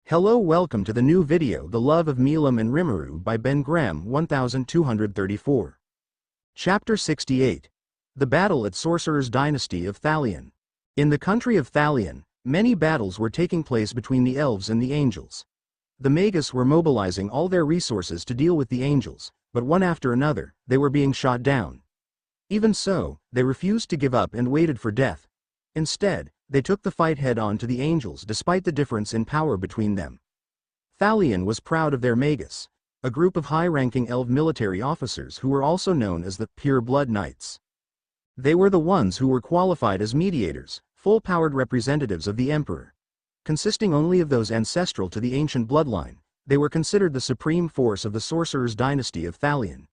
Hello, welcome to the new video The Love of Milim and Rimuru by BenGrem1234. Chapter 68. The Battle at Sorcerer's Dynasty of Thalion. In the country of Thalion, many battles were taking place between the elves and the angels. The Magus were mobilizing all their resources to deal with the angels, but one after another, they were being shot down. Even so, they refused to give up and waited for death. Instead, they took the fight head-on to the angels despite the difference in power between them. Thalion was proud of their Magus, a group of high-ranking elf military officers who were also known as the Pure Blood Knights. They were the ones who were qualified as mediators, full-powered representatives of the Emperor. Consisting only of those ancestral to the ancient bloodline, they were considered the supreme force of the Sorcerer's Dynasty of Thalion.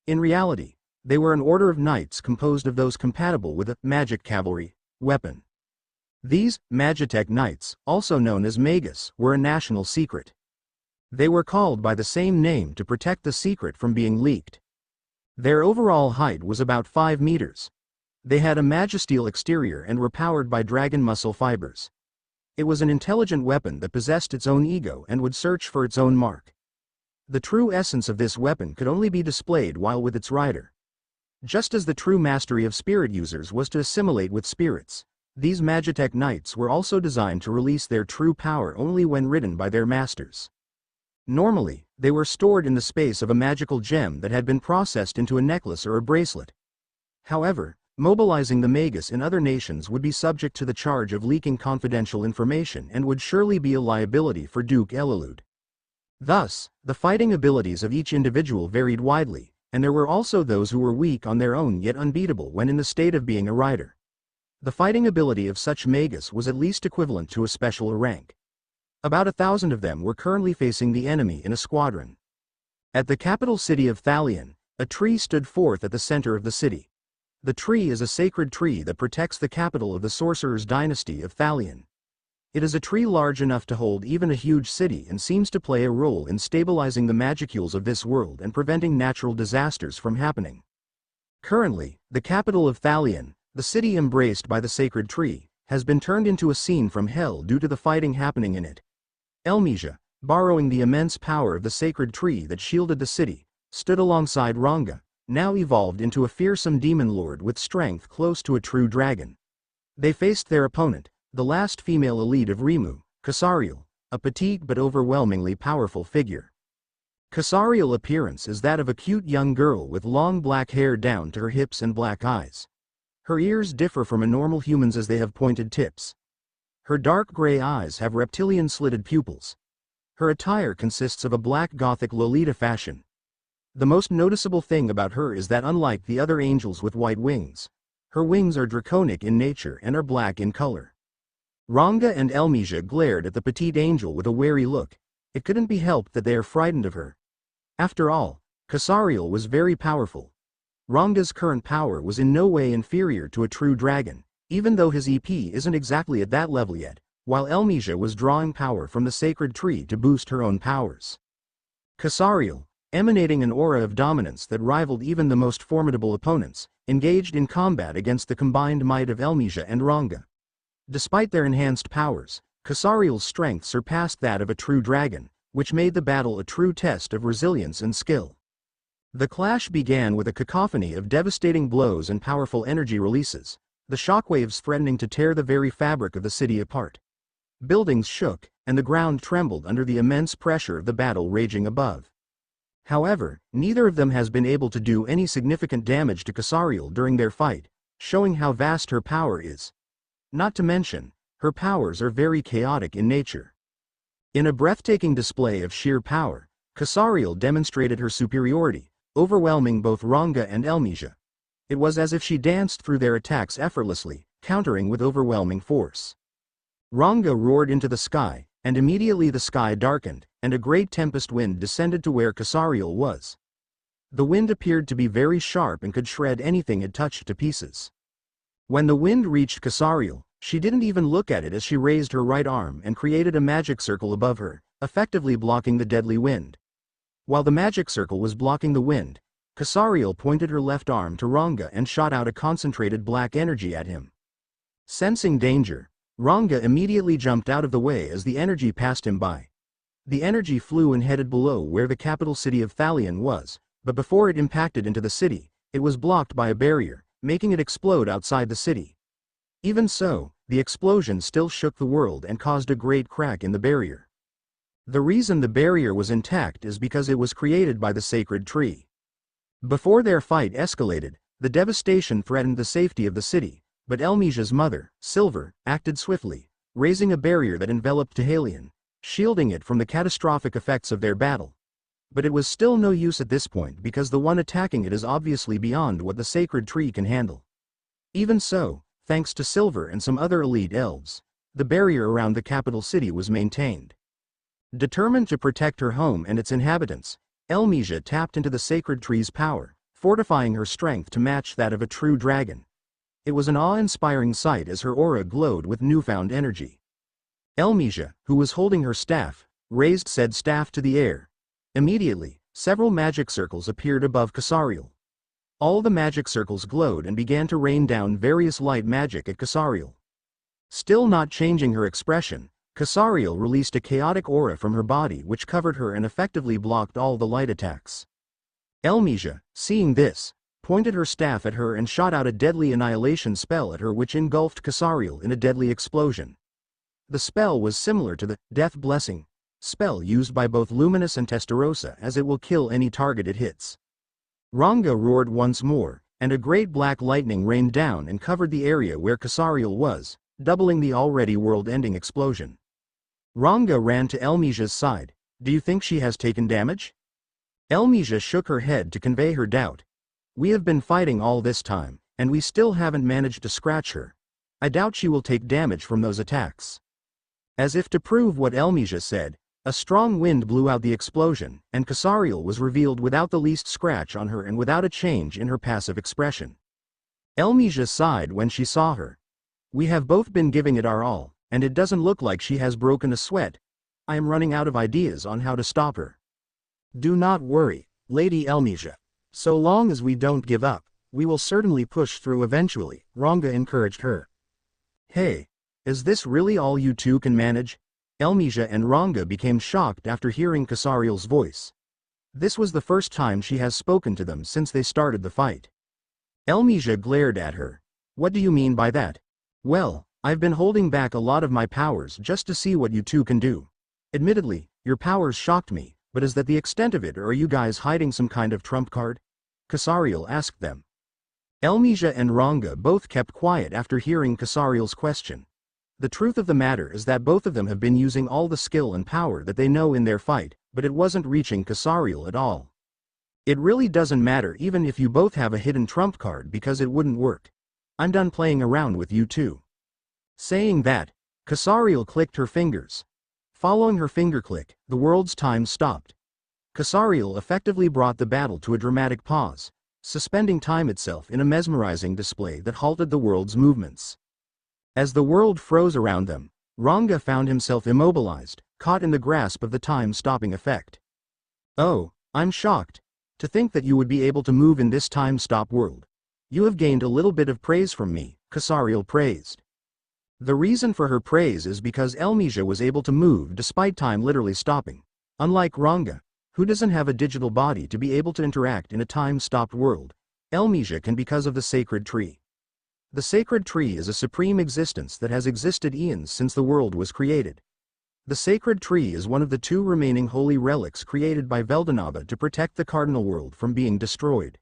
In reality, they were an order of knights composed of those compatible with a magic cavalry weapon. These Magitech Knights, also known as Magus, were a national secret. They were called by the same name to protect the secret from being leaked. Their overall height was about 5 meters. They had a magisteel exterior and were powered by dragon muscle fibers. It was an intelligent weapon that possessed its own ego and would search for its own mark. The true essence of this weapon could only be displayed while with its rider. Just as the true mastery of spirit users was to assimilate with spirits, these Magitech Knights were also designed to release their true power only when ridden by their masters. Normally, they were stored in the space of a magical gem that had been processed into a necklace or a bracelet. However, mobilizing the Magus in other nations would be subject to the charge of leaking confidential information and would surely be a liability for Duke Elalud. Thus, the fighting abilities of each individual varied widely, and there were also those who were weak on their own yet unbeatable when in the state of being a rider. The fighting ability of such Magus was at least equivalent to a special rank. About 1,000 of them were currently facing the enemy in a squadron. At the capital city of Thalion, a tree stood forth at the center of the city. The tree is a sacred tree that protects the capital of the Sorcerer's Dynasty of Thalion. It is a tree large enough to hold even a huge city and seems to play a role in stabilizing the magicules of this world and preventing natural disasters from happening. Currently, the capital of Thalion, the city embraced by the sacred tree, has been turned into a scene from hell due to the fighting happening in it. Elmisia, borrowing the immense power of the sacred tree that shielded the city, stood alongside Ranga, now evolved into a fearsome demon lord with strength close to a true dragon. They faced their opponent, the last female elite of Rimuru, Kasariel, a petite but overwhelmingly powerful figure. Kasariel's appearance is that of a cute young girl with long black hair down to her hips and black eyes. Her ears differ from a normal human's as they have pointed tips. Her dark gray eyes have reptilian slitted pupils. Her attire consists of a black Gothic Lolita fashion. The most noticeable thing about her is that unlike the other angels with white wings, her wings are draconic in nature and are black in color. Ranga and Elmisia glared at the petite angel with a wary look. It couldn't be helped that they are frightened of her. After all, Kasariel was very powerful. Ranga's current power was in no way inferior to a true dragon, even though his EP isn't exactly at that level yet, while Elmisia was drawing power from the sacred tree to boost her own powers. Kasariel, emanating an aura of dominance that rivaled even the most formidable opponents, engaged in combat against the combined might of Elmisia and Ranga. Despite their enhanced powers, Kasariel's strength surpassed that of a true dragon, which made the battle a true test of resilience and skill. The clash began with a cacophony of devastating blows and powerful energy releases, the shockwaves threatening to tear the very fabric of the city apart. Buildings shook, and the ground trembled under the immense pressure of the battle raging above. However, neither of them has been able to do any significant damage to Kasariel during their fight, showing how vast her power is. Not to mention, her powers are very chaotic in nature. In a breathtaking display of sheer power, Kasariel demonstrated her superiority, overwhelming both Ranga and Elmisia. It was as if she danced through their attacks effortlessly, countering with overwhelming force. Ranga roared into the sky, and immediately the sky darkened, and a great tempest wind descended to where Kasariel was. The wind appeared to be very sharp and could shred anything it touched to pieces. When the wind reached Kasariel, she didn't even look at it as she raised her right arm and created a magic circle above her, effectively blocking the deadly wind. While the magic circle was blocking the wind, Kasariel pointed her left arm to Ranga and shot out a concentrated black energy at him. Sensing danger, Ranga immediately jumped out of the way as the energy passed him by. The energy flew and headed below where the capital city of Thalion was, but before it impacted into the city, it was blocked by a barrier, making it explode outside the city. Even so, the explosion still shook the world and caused a great crack in the barrier. The reason the barrier was intact is because it was created by the sacred tree. Before their fight escalated, the devastation threatened the safety of the city, but Elmisia's mother, Silver, acted swiftly, raising a barrier that enveloped Thalion, shielding it from the catastrophic effects of their battle. But it was still no use at this point because the one attacking it is obviously beyond what the sacred tree can handle. Even so, thanks to Silver and some other elite elves, the barrier around the capital city was maintained. Determined to protect her home and its inhabitants, Elmisia tapped into the sacred tree's power, fortifying her strength to match that of a true dragon. It was an awe-inspiring sight as her aura glowed with newfound energy. Elmisia, who was holding her staff, raised said staff to the air. Immediately, several magic circles appeared above Kasariel. All the magic circles glowed and began to rain down various light magic at Kasariel. Still not changing her expression, Kasariel released a chaotic aura from her body which covered her and effectively blocked all the light attacks. Elmisia, seeing this, pointed her staff at her and shot out a deadly annihilation spell at her which engulfed Kasariel in a deadly explosion. The spell was similar to the Death Blessing spell used by both Luminous and Testarossa, as it will kill any target it hits. Ranga roared once more, and a great black lightning rained down and covered the area where Kasariel was, doubling the already world-ending explosion. Ranga ran to Elmisia's side. "Do you think she has taken damage?" Elmisia shook her head to convey her doubt. "We have been fighting all this time, and we still haven't managed to scratch her. I doubt she will take damage from those attacks." As if to prove what Elmisia said, a strong wind blew out the explosion, and Kasariel was revealed without the least scratch on her and without a change in her passive expression. Elmisia sighed when she saw her. "We have both been giving it our all, and it doesn't look like she has broken a sweat. I am running out of ideas on how to stop her." "Do not worry, Lady Elmisia. So long as we don't give up, we will certainly push through eventually," Ranga encouraged her. "Hey, is this really all you two can manage?" Elmisia and Ranga became shocked after hearing Kasariel's voice. This was the first time she has spoken to them since they started the fight. Elmisia glared at her. "What do you mean by that?" "Well, I've been holding back a lot of my powers just to see what you two can do. Admittedly, your powers shocked me, but is that the extent of it, or are you guys hiding some kind of trump card?" Kasariel asked them. Elmisia and Ranga both kept quiet after hearing Kasariel's question. The truth of the matter is that both of them have been using all the skill and power that they know in their fight, but it wasn't reaching Kasariel at all. "It really doesn't matter even if you both have a hidden trump card because it wouldn't work. I'm done playing around with you two." Saying that, Kasariel clicked her fingers. Following her finger click, the world's time stopped. Kasariel effectively brought the battle to a dramatic pause, suspending time itself in a mesmerizing display that halted the world's movements. As the world froze around them, Ranga found himself immobilized, caught in the grasp of the time-stopping effect. "Oh, I'm shocked. To think that you would be able to move in this time-stop world. You have gained a little bit of praise from me," Kasariel praised. The reason for her praise is because Elmisia was able to move despite time literally stopping. Unlike Ranga, who doesn't have a digital body to be able to interact in a time-stopped world, Elmisia can because of the sacred tree. The sacred tree is a supreme existence that has existed eons since the world was created. The sacred tree is one of the two remaining holy relics created by Veldanaba to protect the cardinal world from being destroyed.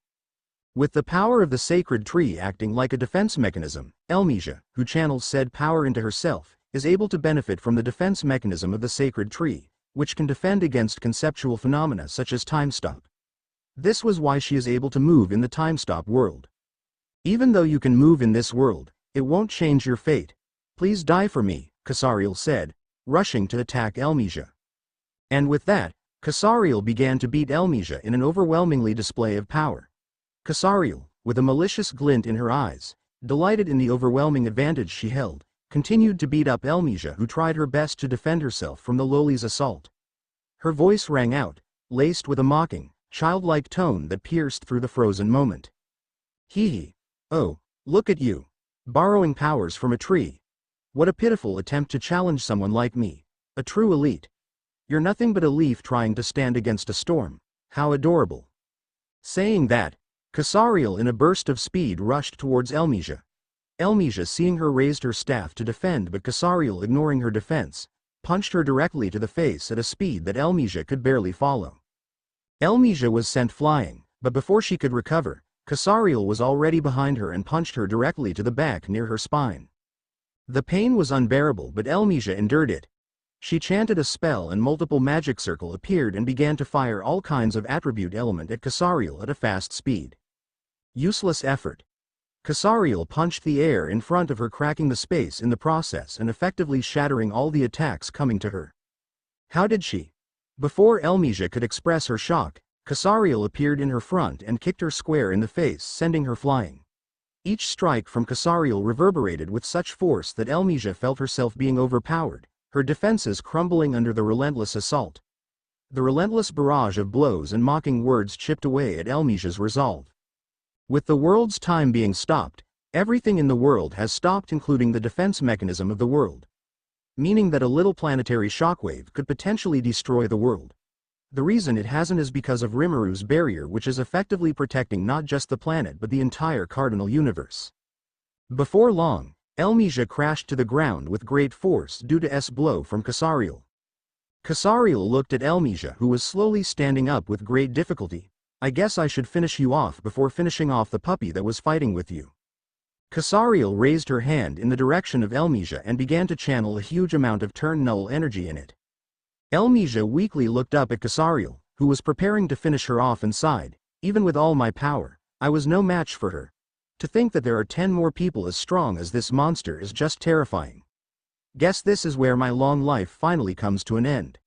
With the power of the sacred tree acting like a defense mechanism, Elmisia, who channels said power into herself, is able to benefit from the defense mechanism of the sacred tree, which can defend against conceptual phenomena such as time stop. This was why she is able to move in the time stop world. "Even though you can move in this world, it won't change your fate. Please die for me," Kasariel said, rushing to attack Elmisia. And with that, Kasariel began to beat Elmisia in an overwhelmingly display of power. Kasariel, with a malicious glint in her eyes, delighted in the overwhelming advantage she held, continued to beat up Elmisia, who tried her best to defend herself from the lowly's assault. Her voice rang out, laced with a mocking, childlike tone that pierced through the frozen moment. "Hee hee. Oh, look at you. Borrowing powers from a tree. What a pitiful attempt to challenge someone like me. A true elite. You're nothing but a leaf trying to stand against a storm. How adorable. Saying that, Casariel in a burst of speed rushed towards Elmisia. Elmisia, seeing her, raised her staff to defend, but Casariel, ignoring her defense, punched her directly to the face at a speed that Elmisia could barely follow. Elmisia was sent flying, but before she could recover, Casariel was already behind her and punched her directly to the back near her spine. The pain was unbearable, but Elmisia endured it. She chanted a spell and multiple magic circles appeared and began to fire all kinds of attribute element at Casariel at a fast speed. Useless effort. Casariel punched the air in front of her, cracking the space in the process and effectively shattering all the attacks coming to her. How did she? Before Elmisia could express her shock, Casariel appeared in her front and kicked her square in the face, sending her flying. Each strike from Casariel reverberated with such force that Elmisia felt herself being overpowered, her defenses crumbling under the relentless assault. The relentless barrage of blows and mocking words chipped away at Elmisia's resolve. With the world's time being stopped, everything in the world has stopped, including the defense mechanism of the world. Meaning that a little planetary shockwave could potentially destroy the world. The reason it hasn't is because of Rimuru's barrier, which is effectively protecting not just the planet but the entire cardinal universe. Before long, Elmisia crashed to the ground with great force due to S blow from Casariel. Casariel looked at Elmisia, who was slowly standing up with great difficulty. I guess I should finish you off before finishing off the puppy that was fighting with you. Casariel raised her hand in the direction of Elmisia and began to channel a huge amount of turn null energy in it. Elmisia weakly looked up at Casariel, who was preparing to finish her off, and sighed. Even with all my power, I was no match for her. To think that there are 10 more people as strong as this monster is just terrifying. Guess this is where my long life finally comes to an end.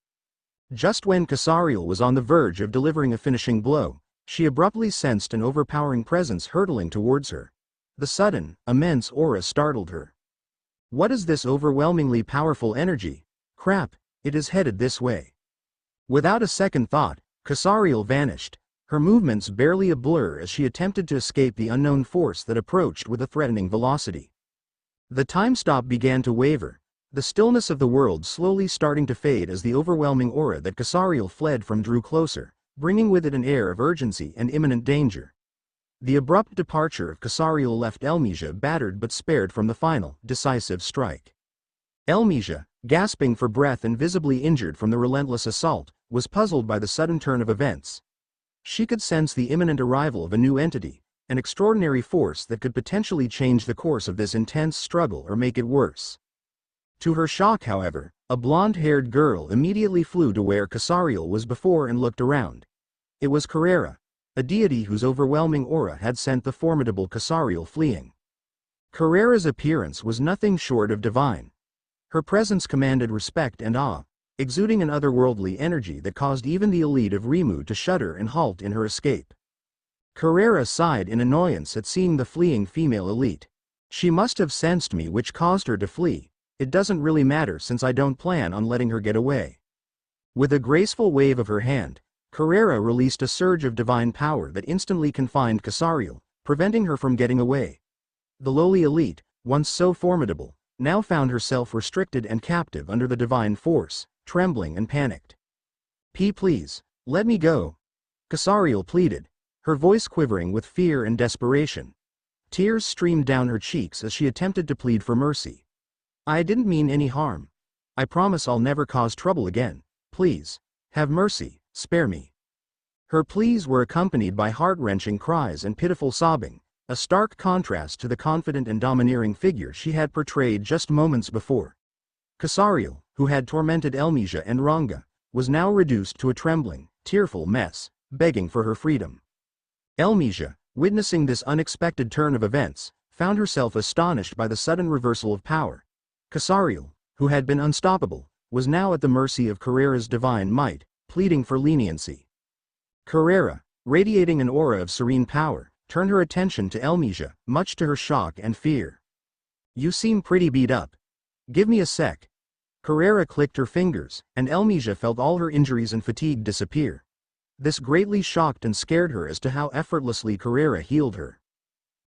Just when Casariel was on the verge of delivering a finishing blow, she abruptly sensed an overpowering presence hurtling towards her. The sudden, immense aura startled her. What is this overwhelmingly powerful energy? Crap, it is headed this way. Without a second thought, Casariel vanished, her movements barely a blur as she attempted to escape the unknown force that approached with a threatening velocity. The time stop began to waver, the stillness of the world slowly starting to fade as the overwhelming aura that Casariel fled from drew closer, bringing with it an air of urgency and imminent danger. The abrupt departure of Casariel left Elmisia battered but spared from the final, decisive strike. Elmisia, gasping for breath and visibly injured from the relentless assault, was puzzled by the sudden turn of events. She could sense the imminent arrival of a new entity, an extraordinary force that could potentially change the course of this intense struggle or make it worse. To her shock, however, a blonde-haired girl immediately flew to where Casariel was before and looked around. It was Carrera, a deity whose overwhelming aura had sent the formidable Casariel fleeing. Carrera's appearance was nothing short of divine. Her presence commanded respect and awe, exuding an otherworldly energy that caused even the elite of Rimuru to shudder and halt in her escape. Carrera sighed in annoyance at seeing the fleeing female elite. She must have sensed me, which caused her to flee. It doesn't really matter since I don't plan on letting her get away. With a graceful wave of her hand, Carrera released a surge of divine power that instantly confined Casariel, preventing her from getting away. The lowly elite, once so formidable, now found herself restricted and captive under the divine force, trembling and panicked. Please, let me go," Casariel pleaded, her voice quivering with fear and desperation. Tears streamed down her cheeks as she attempted to plead for mercy. "I didn't mean any harm. I promise I'll never cause trouble again. Please, have mercy, spare me." Her pleas were accompanied by heart-wrenching cries and pitiful sobbing, a stark contrast to the confident and domineering figure she had portrayed just moments before. Casariel, who had tormented Elmisia and Ranga, was now reduced to a trembling, tearful mess, begging for her freedom. Elmisia, witnessing this unexpected turn of events, found herself astonished by the sudden reversal of power. Casariel, who had been unstoppable, was now at the mercy of Carrera's divine might, pleading for leniency. Carrera, radiating an aura of serene power, turned her attention to Elmisia, much to her shock and fear. "You seem pretty beat up. Give me a sec." Carrera clicked her fingers, and Elmisia felt all her injuries and fatigue disappear. This greatly shocked and scared her as to how effortlessly Carrera healed her.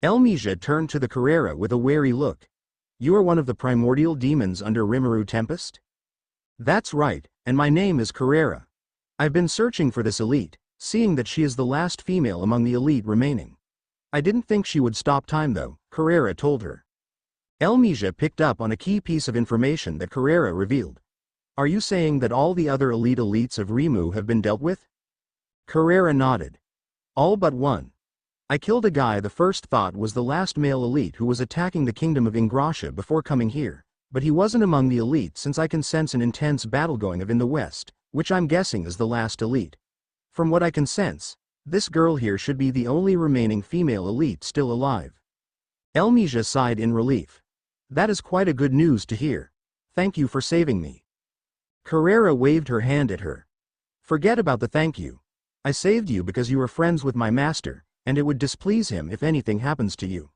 Elmisia turned to the Carrera with a wary look. You are one of the primordial demons under Rimuru Tempest? That's right, and my name is Carrera. I've been searching for this elite, seeing that she is the last female among the elite remaining. I didn't think she would stop time though, Carrera told her. Elmisia picked up on a key piece of information that Carrera revealed. Are you saying that all the other elites of Rimuru have been dealt with? Carrera nodded. All but one. I killed a guy the first thought was the last male elite who was attacking the kingdom of Ingrasha before coming here, but he wasn't among the elite since I can sense an intense battle going on in the west, which I'm guessing is the last elite. From what I can sense, this girl here should be the only remaining female elite still alive. Elmisia sighed in relief. That is quite a good news to hear. Thank you for saving me. Carrera waved her hand at her. Forget about the thank you. I saved you because you are friends with my master, and it would displease him if anything happens to you.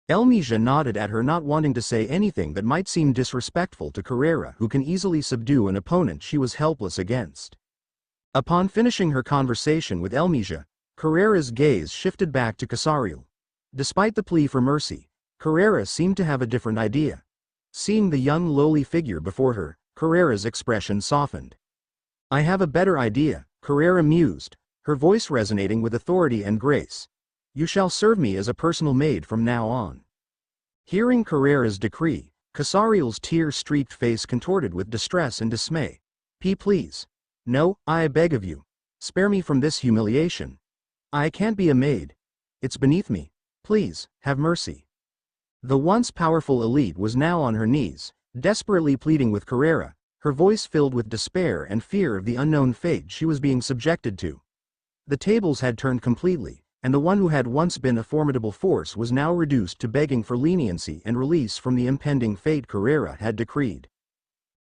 Elmisia nodded at her, not wanting to say anything that might seem disrespectful to Carrera, who can easily subdue an opponent she was helpless against. Upon finishing her conversation with Elmisia, Carrera's gaze shifted back to Casariel. Despite the plea for mercy, Carrera seemed to have a different idea. Seeing the young lowly figure before her, Carrera's expression softened. I have a better idea, Carrera mused, her voice resonating with authority and grace. You shall serve me as a personal maid from now on. Hearing Carrera's decree, Casariel's tear-streaked face contorted with distress and dismay. Please. No, I beg of you. Spare me from this humiliation. I can't be a maid. It's beneath me. Please, have mercy. The once powerful elite was now on her knees, desperately pleading with Carrera, her voice filled with despair and fear of the unknown fate she was being subjected to. The tables had turned completely, and the one who had once been a formidable force was now reduced to begging for leniency and release from the impending fate Carrera had decreed.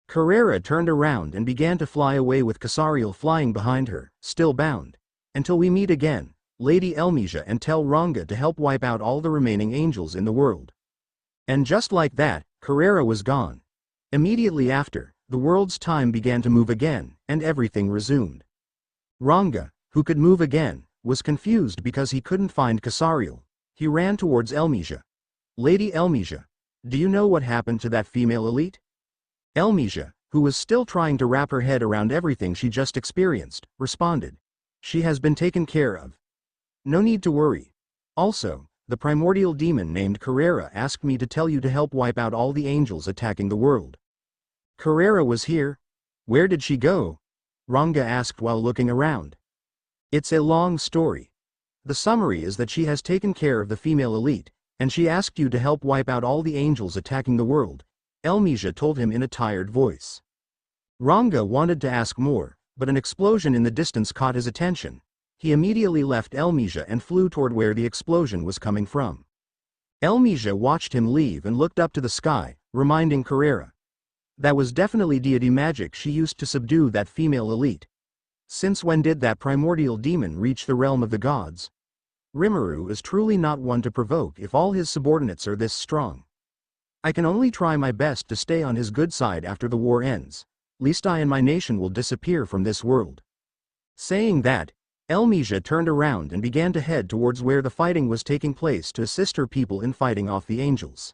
Carrera turned around and began to fly away with Casariel flying behind her, still bound. Until we meet again, Lady Elmisia, and tell Ranga to help wipe out all the remaining angels in the world. And just like that, Carrera was gone. Immediately after, the world's time began to move again, and everything resumed. Ranga, who could move again, was confused because he couldn't find Casariel. He ran towards Elmisia. Lady Elmisia, do you know what happened to that female elite? Elmisia, who was still trying to wrap her head around everything she just experienced, responded. She has been taken care of. No need to worry. Also, the primordial demon named Carrera asked me to tell you to help wipe out all the angels attacking the world. Carrera was here? Where did she go? Ranga asked while looking around. It's a long story. The summary is that she has taken care of the female elite, and she asked you to help wipe out all the angels attacking the world, Elmisia told him in a tired voice. Ranga wanted to ask more, but an explosion in the distance caught his attention. He immediately left Elmisia and flew toward where the explosion was coming from. Elmisia watched him leave and looked up to the sky, reminding Carrera. That was definitely deity magic she used to subdue that female elite. Since when did that primordial demon reach the realm of the gods? Rimuru is truly not one to provoke if all his subordinates are this strong. I can only try my best to stay on his good side after the war ends. Least I and my nation will disappear from this world. Saying that, Elmisia turned around and began to head towards where the fighting was taking place to assist her people in fighting off the angels.